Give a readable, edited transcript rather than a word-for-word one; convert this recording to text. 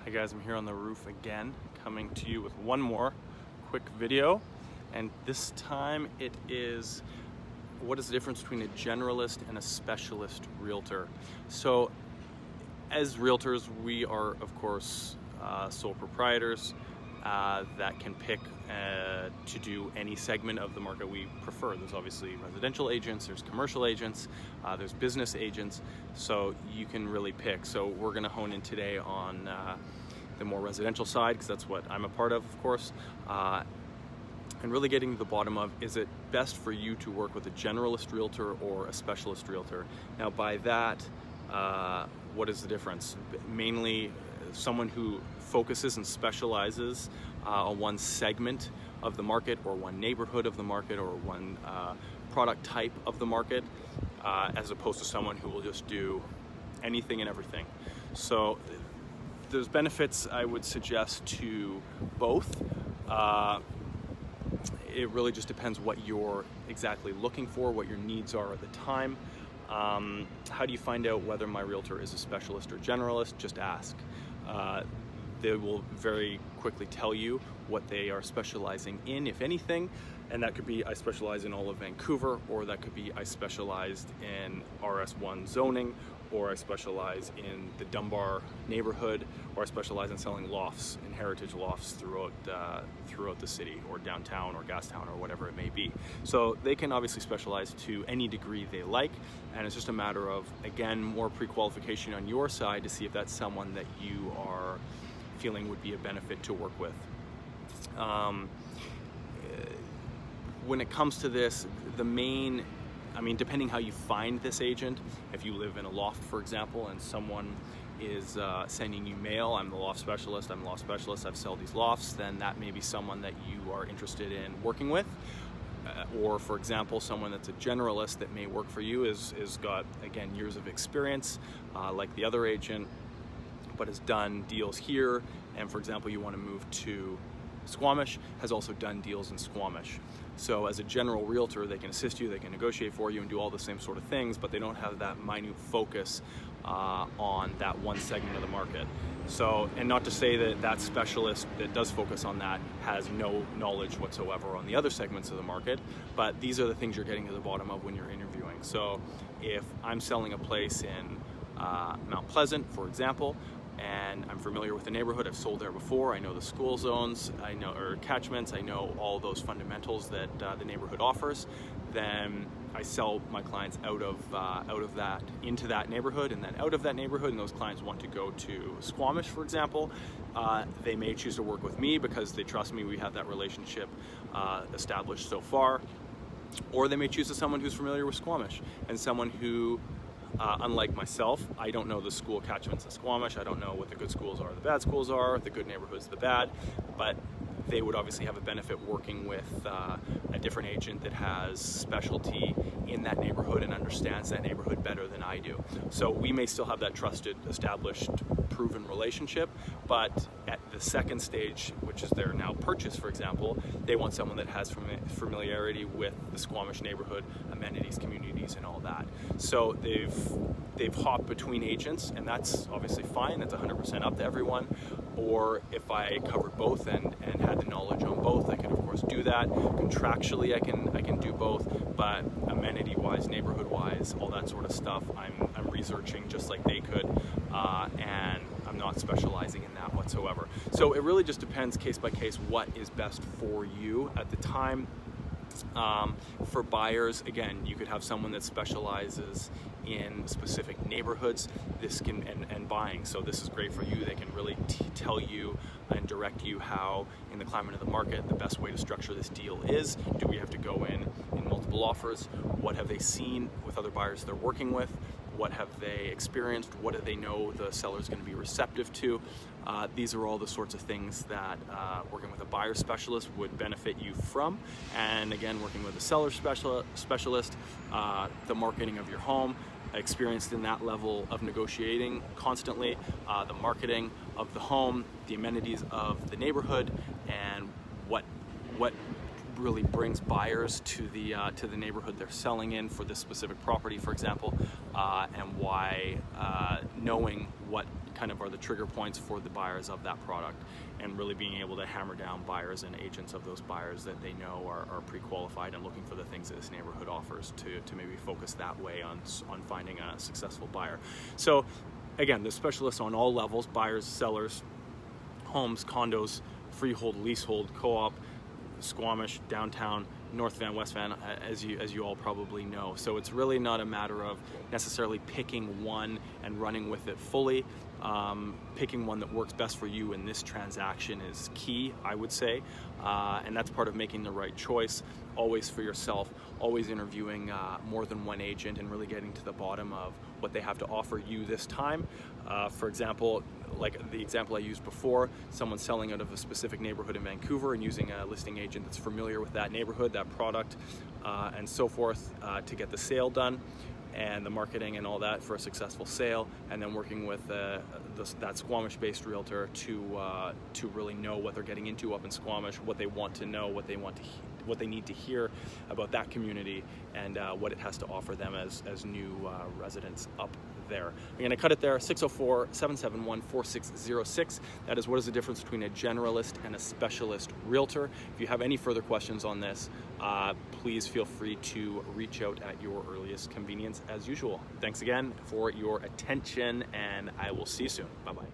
Hi guys, I'm here on the roof again, coming to you with one more quick video, and this time it is what is the difference between a generalist and a specialist realtor. So as realtors, we are of course sole proprietors that can pick to do any segment of the market we prefer. There's obviously residential agents, there's commercial agents, there's business agents, so you can really pick. So we're going to hone in today on the more residential side, because that's what I'm a part of course, and really getting to the bottom of, is it best for you to work with a generalist realtor or a specialist realtor? Now by that, what is the difference? Mainly someone who focuses and specializes on one segment of the market, or one neighborhood of the market, or one product type of the market, as opposed to someone who will just do anything and everything. So there's benefits, I would suggest, to both. It really just depends what you're exactly looking for, what your needs are at the time. How do you find out whether my realtor is a specialist or generalist? Just ask. They will very quickly tell you what they are specializing in, if anything, and that could be, I specialize in all of Vancouver, or that could be, I specialized in RS1 zoning, or I specialize in the Dunbar neighborhood, or I specialize in selling lofts and heritage lofts throughout the city, or downtown, or Gastown, or whatever it may be. So they can obviously specialize to any degree they like, and it's just a matter of, again, more pre-qualification on your side to see if that's someone that you are feeling would be a benefit to work with. When it comes to this, depending how you find this agent, if you live in a loft, for example, and someone is sending you mail, I'm the loft specialist, I've sold these lofts, then that may be someone that you are interested in working with. Or for example, someone that's a generalist that may work for you is got, again, years of experience, like the other agent, but has done deals here, and for example you want to move to Squamish, has also done deals in Squamish. So as a general realtor, they can assist you, they can negotiate for you and do all the same sort of things, but they don't have that minute focus on that one segment of the market. So, and not to say that that specialist that does focus on that has no knowledge whatsoever on the other segments of the market, but these are the things you're getting to the bottom of when you're interviewing. So if I'm selling a place in Mount Pleasant, for example, and I'm familiar with the neighborhood, I've sold there before, I know the school zones, I know, or catchments, I know all those fundamentals that the neighborhood offers, then I sell my clients out of that into that neighborhood, and then out of that neighborhood, and those clients want to go to Squamish, for example, they may choose to work with me because they trust me, we have that relationship established so far, or they may choose someone who's familiar with Squamish, and someone who, unlike myself, I don't know the school catchments of Squamish, I don't know what the good schools are, the bad schools are, the good neighborhoods, the bad, but they would obviously have a benefit working with a different agent that has specialty in that neighborhood and understands that neighborhood better than I do. So we may still have that trusted, established, proven relationship, but at the second stage, which is their now purchase, for example, they want someone that has familiarity with the Squamish neighborhood, amenities, communities, and all that. So they've hopped between agents, and that's obviously fine, that's 100% up to everyone. Or if I covered both and had the knowledge on both, I can of course do that. Contractually, I can do both, but amenity-wise, neighborhood-wise, all that sort of stuff, I'm researching just like they could, and I'm not specializing in that whatsoever. So it really just depends case by case what is best for you at the time. For buyers, again, you could have someone that specializes in specific neighborhoods, and buying. So this is great for you. They can really tell you and direct you how, in the climate of the market, the best way to structure this deal is. Do we have to go in multiple offers? What have they seen with other buyers they're working with? What have they experienced? What do they know the seller's going to be receptive to? These are all the sorts of things that working with a buyer specialist would benefit you from. And again, working with a seller specialist, the marketing of your home, experienced in that level of negotiating constantly, the marketing of the home, the amenities of the neighborhood, and what really brings buyers to the neighborhood they're selling in for this specific property, for example, and why knowing what kind of are the trigger points for the buyers of that product, and really being able to hammer down buyers and agents of those buyers that they know are pre-qualified and looking for the things that this neighborhood offers to maybe focus that way on finding a successful buyer. So again, the specialists on all levels: buyers, sellers, homes, condos, freehold, leasehold, co-op, Squamish, downtown, North Van, West Van, as you all probably know. So it's really not a matter of necessarily picking one and running with it fully. Picking one that works best for you in this transaction is key, I would say, and that's part of making the right choice. Always for yourself, always interviewing more than one agent and really getting to the bottom of what they have to offer you this time. For example, like the example I used before, someone selling out of a specific neighborhood in Vancouver and using a listing agent that's familiar with that neighborhood, that product, and so forth, to get the sale done and the marketing and all that for a successful sale, and then working with that Squamish-based realtor to really know what they're getting into up in Squamish, what they want to know, what they need to hear about that community, and what it has to offer them as new residents up there. I'm going to cut it there. 604-771-4606. That is, what is the difference between a generalist and a specialist realtor? If you have any further questions on this, please feel free to reach out at your earliest convenience as usual. Thanks again for your attention, and I will see you soon. Bye-bye.